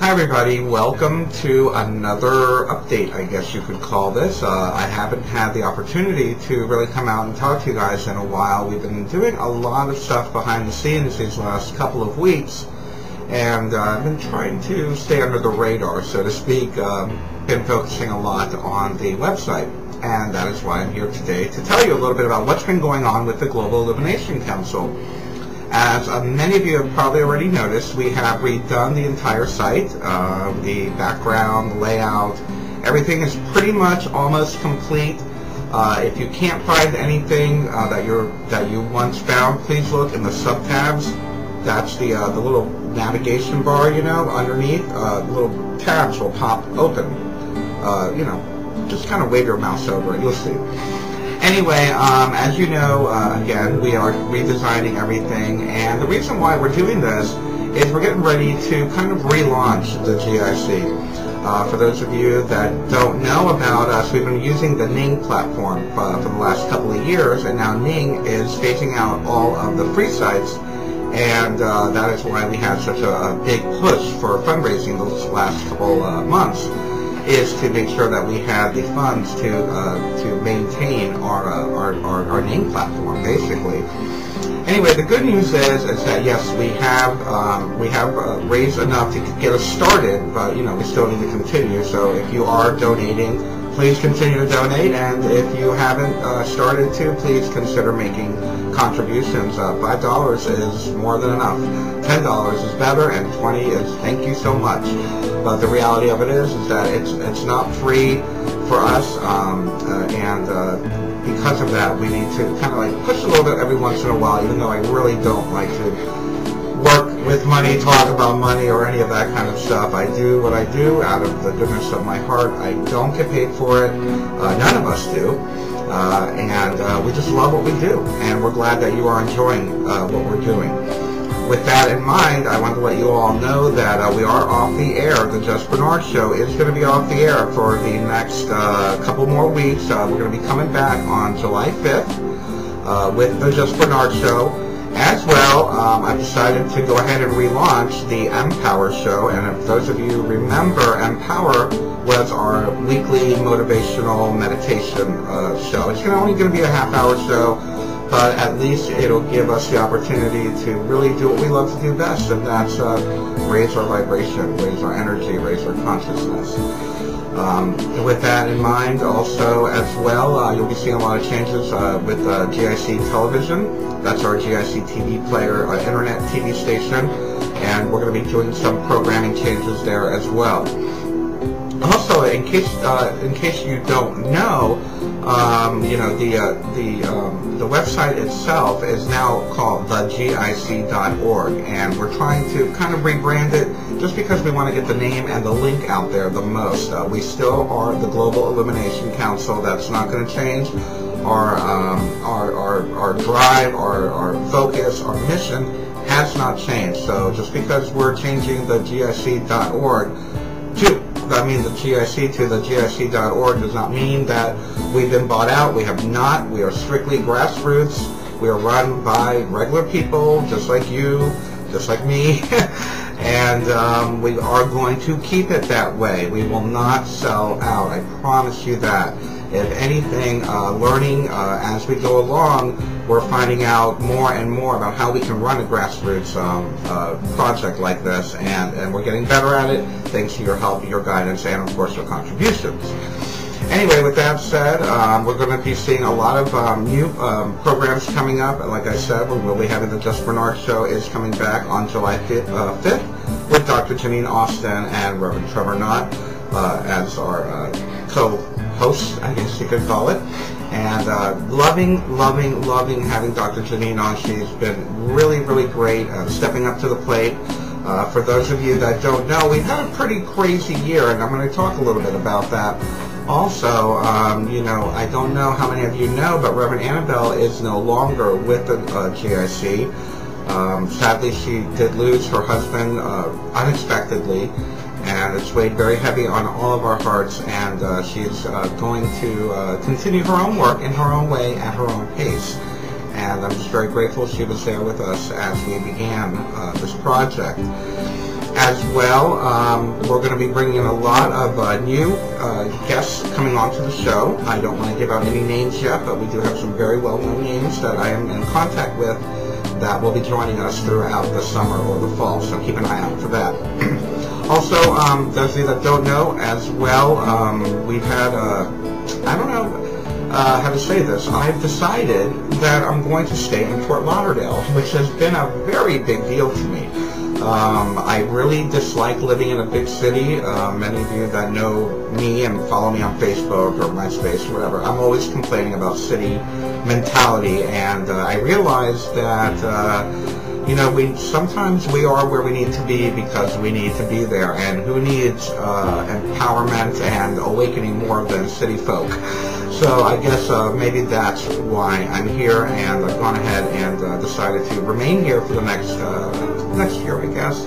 Hi everybody, welcome to another update, I guess you could call this. I haven't had the opportunity to really come out and talk to you guys in a while. We've been doing a lot of stuff behind the scenes these last couple of weeks, and I've been trying to stay under the radar, so to speak. Been focusing a lot on the website, and that is why I'm here today to tell you a little bit about what's been going on with the Global Illumination Council. As many of you have probably already noticed, we have redone the entire site, the background, the layout, everything is pretty much almost complete. If you can't find anything that you once found, please look in the sub-tabs. That's the little navigation bar, you know, underneath. Little tabs will pop open. You know, just kind of wave your mouse over it, you'll see. Anyway, as you know, again, we are redesigning everything, and the reason why we're doing this is we're getting ready to kind of relaunch the GIC. For those of you that don't know about us, we've been using the Ning platform for the last couple of years, and now Ning is phasing out all of the free sites, and that is why we had such a big push for fundraising those last couple months, is to make sure that we have the funds to maintain our Ning platform, basically. Anyway, the good news is that yes, we have raised enough to get us started, but you know, we still need to continue. So if you are donating, please continue to donate, and if you haven't started to, please consider making contributions. $5 is more than enough. $10 is better, and $20 is thank you so much. But the reality of it is that it's not free for us, and because of that, we need to kind of like push a little bit every once in a while. Even though I really don't like to work with money, talk about money, or any of that kind of stuff. I do what I do out of the goodness of my heart. I don't get paid for it. None of us do. And we just love what we do. And we're glad that you are enjoying what we're doing. With that in mind, I want to let you all know that we are off the air. The Just Bernard Show is going to be off the air for the next couple more weeks. We're going to be coming back on July 5th with the Just Bernard Show. As well, I've decided to go ahead and relaunch the Empower Show, and if those of you remember, Empower was our weekly motivational meditation show. It's only going to be a half-hour show, but at least it'll give us the opportunity to really do what we love to do best, and that's raise our vibration, raise our energy, raise our consciousness. With that in mind, also as well, you'll be seeing a lot of changes with GIC Television. That's our GIC TV player, internet TV station, and we're going to be doing some programming changes there as well. Also, in case you don't know, you know, the website itself is now called thegic.org, and we're trying to kind of rebrand it just because we want to get the name and the link out there the most. We still are the Global Illumination Council. That's not going to change. Our drive, our focus, our mission has not changed. So just because we're changing the GIC.org to the GIC to the GIC.org does not mean that we've been bought out. We have not. We are strictly grassroots. We are run by regular people, just like you, just like me, and we are going to keep it that way. We will not sell out. I promise you that. If anything, learning as we go along, we're finding out more and more about how we can run a grassroots project like this, and we're getting better at it thanks to your help, your guidance, and of course your contributions. Anyway, with that said, we're going to be seeing a lot of new programs coming up. Like I said, we will be having the Just Bernard Show is coming back on July 5th with Dr. Janine Austin and Reverend Trevor Knott as our co-hosts, I guess you could call it. And loving having Dr. Janine on. She's been really, really great, stepping up to the plate. For those of you that don't know, we've had a pretty crazy year, and I'm going to talk a little bit about that. Also, you know, I don't know how many of you know, but Reverend Annabelle is no longer with the GIC. Sadly, she did lose her husband unexpectedly, and it's weighed very heavy on all of our hearts, and she's going to continue her own work in her own way at her own pace. And I'm just very grateful she was there with us as we began this project. As well, we're going to be bringing in a lot of new guests coming onto the show. I don't want to give out any names yet, but we do have some very well-known names that I am in contact with that will be joining us throughout the summer or the fall, so keep an eye out for that. Also, those of you that don't know as well, we've had, I don't know how to say this, I've decided that I'm going to stay in Fort Lauderdale, which has been a very big deal to me. I really dislike living in a big city. Many of you that know me and follow me on Facebook or MySpace or whatever, I'm always complaining about city mentality, and I realize that you know, sometimes we are where we need to be because we need to be there, and who needs empowerment and awakening more than city folk? So I guess maybe that's why I'm here, and I've gone ahead and decided to remain here for the next year, I guess.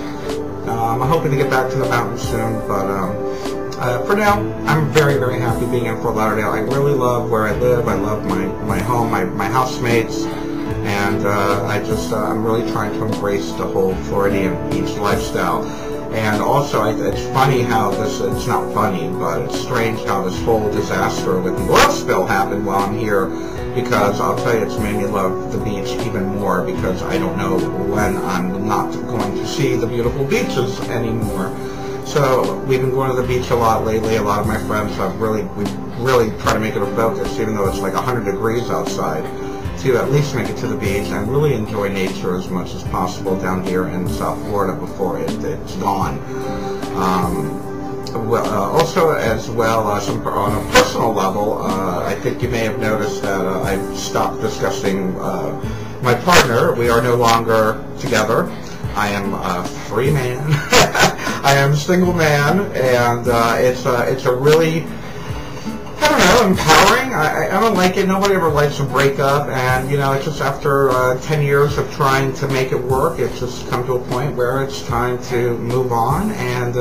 I'm hoping to get back to the mountains soon, but for now, I'm very, very happy being in Fort Lauderdale. I really love where I live. I love my home, my housemates, and I'm really trying to embrace the whole Floridian beach lifestyle. And also, it's funny how it's not funny, but it's strange how this whole disaster with the oil spill happened while I'm here, because I'll tell you, it's made me love the beach even more, because I don't know when I'm not going to see the beautiful beaches anymore. So we've been going to the beach a lot lately. A lot of my friends we really try to make it a focus, even though it's like 100 degrees outside, to at least make it to the beach and really enjoy nature as much as possible down here in South Florida before it's gone. Also, as well, on a personal level, I think you may have noticed that I've stopped discussing my partner. We are no longer together. I am a free man. I am a single man, and it's a really, I don't know, empowering. I don't like it. Nobody ever likes a breakup, and you know, it's just after 10 years of trying to make it work, it's just come to a point where it's time to move on, and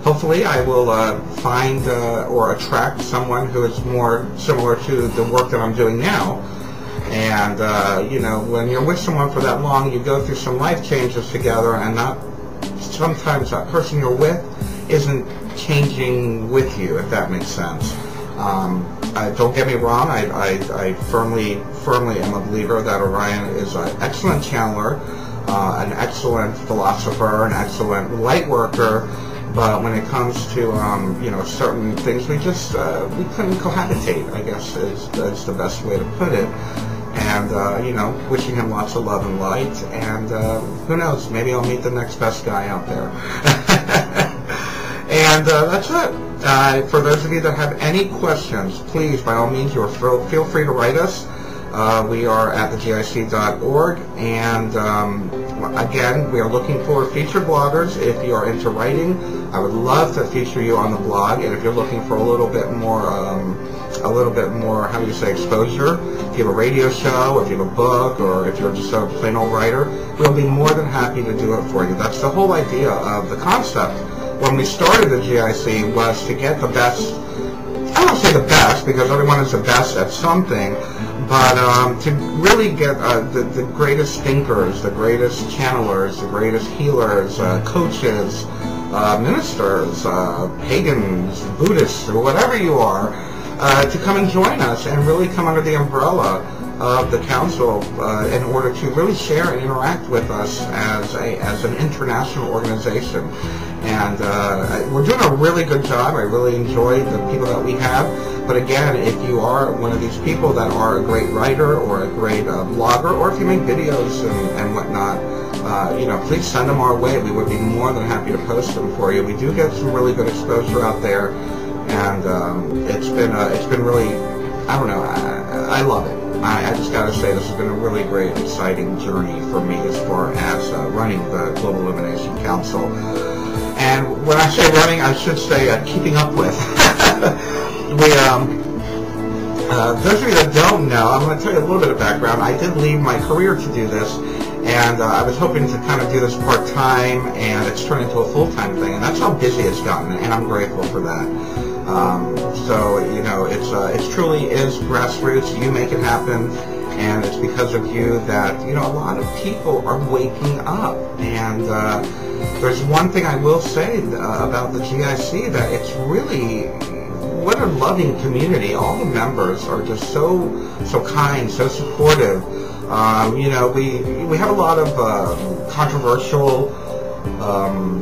hopefully I will find or attract someone who is more similar to the work that I'm doing now. And you know, when you're with someone for that long, you go through some life changes together, and sometimes that person you're with isn't changing with you, if that makes sense. Don't get me wrong, I firmly am a believer that Orion is an excellent channeler, an excellent philosopher, an excellent light worker, but when it comes to you know, certain things, we couldn't cohabitate, I guess is the best way to put it. And you know, wishing him lots of love and light, and who knows, maybe I'll meet the next best guy out there. And that's it. For those of you that have any questions, please, by all means, feel free to write us. We are at thegic.org, and again, we are looking for featured bloggers. If you are into writing, I would love to feature you on the blog. And if you're looking for a little bit more, how do you say, exposure, if you have a radio show, if you have a book, or if you're just a plain old writer, we'll be more than happy to do it for you. That's the whole idea of the concept. When we started the GIC was to get the best, I don't say the best because everyone is the best at something, but to really get the greatest thinkers, the greatest channelers, the greatest healers, coaches, ministers, pagans, Buddhists, or whatever you are, to come and join us and really come under the umbrella of the council in order to really share and interact with us as an international organization. And we're doing a really good job. I really enjoy the people that we have. But again, if you are one of these people that are a great writer or a great blogger, or if you make videos and whatnot, you know, please send them our way. We would be more than happy to post them for you. We do get some really good exposure out there, and it's been really, I don't know, I love it. I just got to say, this has been a really great, exciting journey for me as far as running the Global Illumination Council. And when I say running, I should say keeping up with. Those of you that don't know, I'm going to tell you a little bit of background. I did leave my career to do this, and I was hoping to kind of do this part-time, and it's turned into a full-time thing, and that's how busy it's gotten, and I'm grateful for that. So, you know, it truly is grassroots. You make it happen, and it's because of you that, you know, a lot of people are waking up, and there's one thing I will say about the GIC, that it's really, what a loving community. All the members are just so kind, so supportive. You know, we have a lot of controversial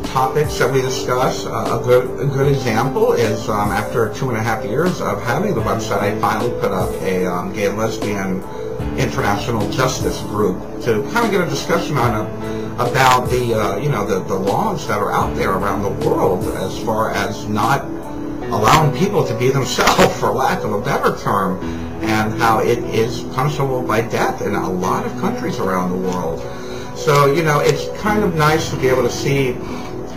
topics that we discuss. A good example is after 2.5 years of having the website, I finally put up a gay and lesbian international justice group to kind of get a discussion on about the you know, the laws that are out there around the world as far as not allowing people to be themselves, for lack of a better term, and how it is punishable by death in a lot of countries around the world. So, you know, it's kind of nice to be able to see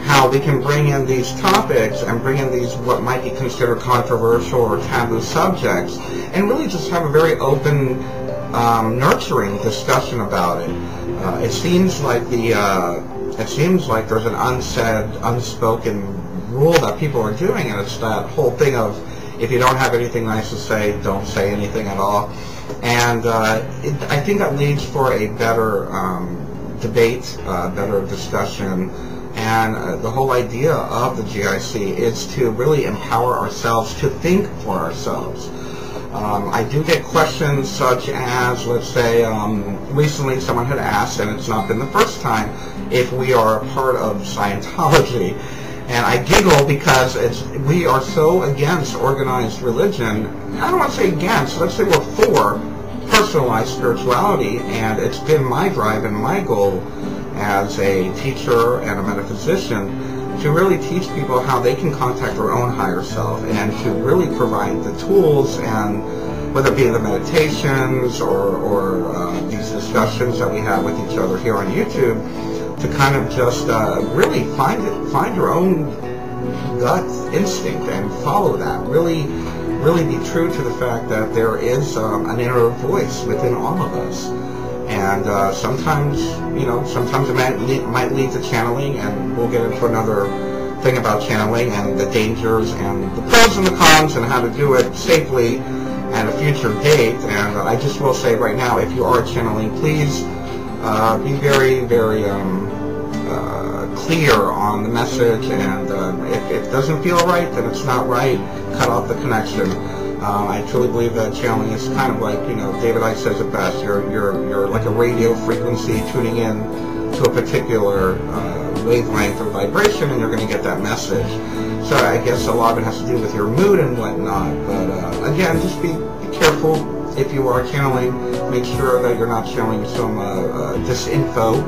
how we can bring in these topics and bring in these what might be considered controversial or taboo subjects, and really just have a very open, nurturing discussion about it. It seems like there's an unsaid, unspoken rule that people are doing, and it's that whole thing of, if you don't have anything nice to say, don't say anything at all. And I think that leads for a better debate, better discussion, and the whole idea of the GIC is to really empower ourselves to think for ourselves. I do get questions such as, let's say, recently someone had asked, and it's not been the first time, if we are a part of Scientology. And I giggle because we are so against organized religion. I don't want to say against, let's say we're for personalized spirituality, and it's been my drive and my goal as a teacher and a metaphysician to really teach people how they can contact their own higher self, and to really provide the tools, and whether it be the meditations or these discussions that we have with each other here on YouTube, to kind of just really find your own gut instinct and follow that. Really be true to the fact that there is an inner voice within all of us. And sometimes, you know, sometimes it might lead to channeling, and we'll get into another thing about channeling and the dangers and the pros and the cons and how to do it safely at a future date. And I just will say right now, if you are channeling, please be very, very clear on the message, and if it doesn't feel right, then it's not right. Cut off the connection. I truly believe that channeling is kind of like, you know, David Icke says it best. You're like a radio frequency tuning in to a particular wavelength or vibration, and you're going to get that message. So I guess a lot of it has to do with your mood and whatnot. But again, just be careful if you are channeling. Make sure that you're not channeling some disinfo.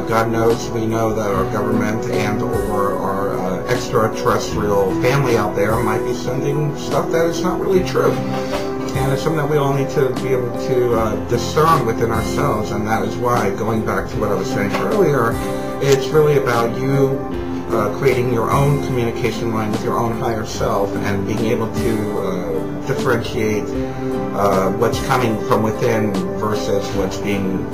God knows, we know that our government and or our extraterrestrial family out there might be sending stuff that is not really true. And it's something that we all need to be able to discern within ourselves, and that is why, going back to what I was saying earlier, it's really about you creating your own communication line with your own higher self, and being able to differentiate what's coming from within versus what's being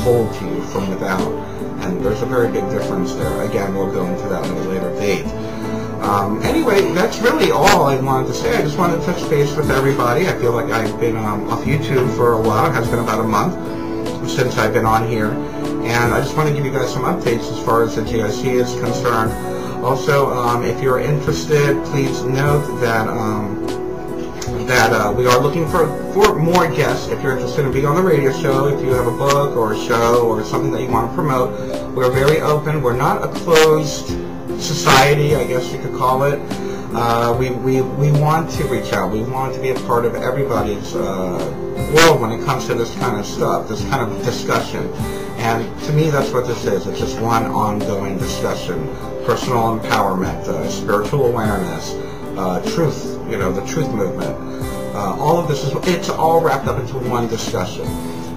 told to you from without. And there's a very big difference there. Again, we'll go into that at a later date. Anyway, that's really all I wanted to say. I just wanted to touch base with everybody. I feel like I've been off YouTube for a while. It has been about a month since I've been on here. And I just want to give you guys some updates as far as the GIC is concerned. Also, if you're interested, please note that we are looking for more guests. If you're interested in being on the radio show, if you have a book or a show or something that you want to promote, we're very open. We're not a closed society, I guess you could call it. We want to reach out. We want to be a part of everybody's world when it comes to this kind of stuff, this kind of discussion. And to me, that's what this is. It's just one ongoing discussion. Personal empowerment, spiritual awareness, truth, you know, the truth movement. All of this it's all wrapped up into one discussion.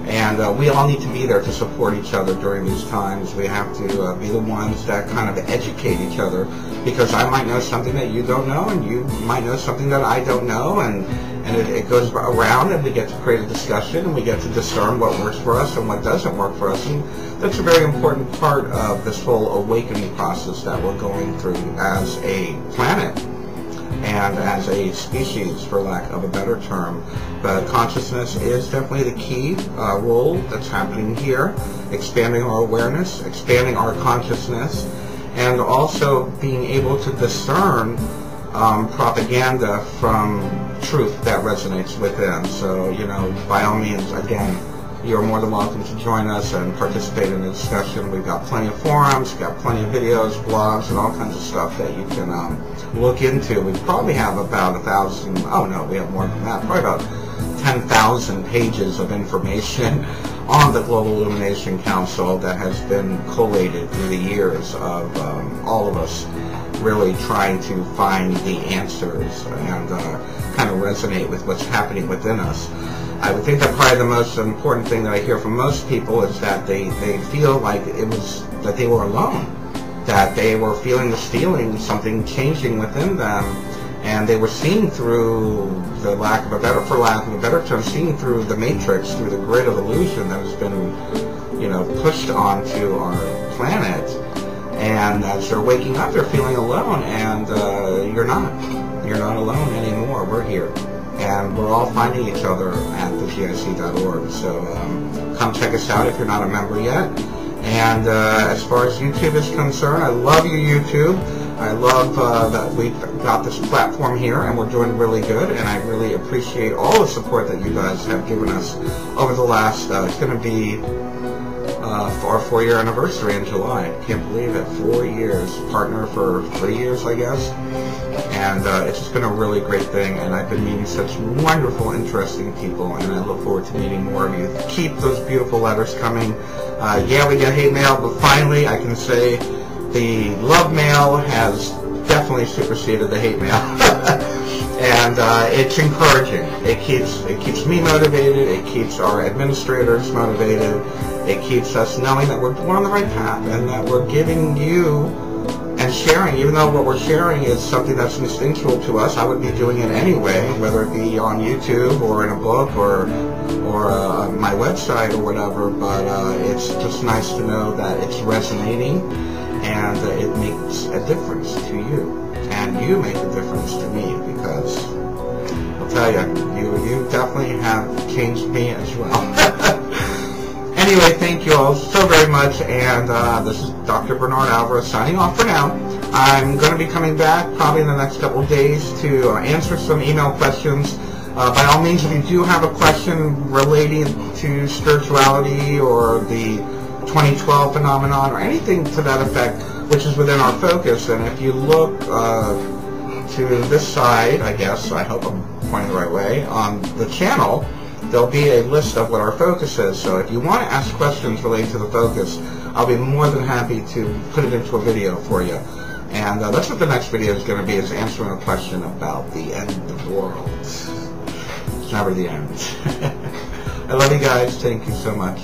And we all need to be there to support each other during these times. We have to be the ones that kind of educate each other, because I might know something that you don't know, and you might know something that I don't know, and it goes around, and we get to create a discussion, and we get to discern what works for us and what doesn't work for us. And that's a very important part of this whole awakening process that we're going through as a planet. and as a species, for lack of a better term. But consciousness is definitely the key role that's happening here, expanding our awareness, expanding our consciousness, and also being able to discern propaganda from truth that resonates within. So, you know, by all means, again, you're more than welcome to join us and participate in the discussion. We've got plenty of forums, we've got plenty of videos, blogs, and all kinds of stuff that you can look into. We probably have about 1,000, oh no, we have more than that, probably about 10,000 pages of information on the Global Illumination Council that has been collated through the years of all of us really trying to find the answers and kind of resonate with what's happening within us. I would think that probably the most important thing that I hear from most people is that they feel like it was that they were alone, that they were feeling this feeling, something changing within them, and they were seeing through the for lack of a better term, seeing through the matrix, through the grid of illusion that has been, you know, pushed onto our planet. And as they're waking up, they're feeling alone, and you're not alone anymore. We're here. And we're all finding each other at thegic.org. So come check us out if you're not a member yet. And as far as YouTube is concerned, I love you, YouTube. I love that we've got this platform here, and we're doing really good. And I really appreciate all the support that you guys have given us over the last, it's going to be our 4-year anniversary in July. I can't believe it. 4 years. Partner for 3 years, I guess. And it's just been a really great thing, and I've been meeting such wonderful, interesting people, and I look forward to meeting more of you. Keep those beautiful letters coming. Yeah, we get hate mail, but finally I can say the love mail has definitely superseded the hate mail. And it's encouraging. It keeps me motivated, it keeps our administrators motivated, it keeps us knowing that we're on the right path, and that we're giving you and sharing, even though what we're sharing is something that's instinctual to us. I would be doing it anyway, whether it be on YouTube or in a book or my website or whatever, but it's just nice to know that it's resonating, and it makes a difference to you, and you make a difference to me, because I'll tell you definitely have changed me as well. Anyway, thank you all so very much, and this is Dr. Bernard Alvarez signing off for now. I'm going to be coming back probably in the next couple of days to answer some email questions. By all means, if you do have a question relating to spirituality or the 2012 phenomenon or anything to that effect, which is within our focus, and if you look to this side, I guess, I hope I'm pointing the right way, on the channel, there'll be a list of what our focus is. So if you want to ask questions relating to the focus, I'll be more than happy to put it into a video for you. And that's what the next video is going to be, is answering a question about the end of the world. It's never the end. I love you guys. Thank you so much.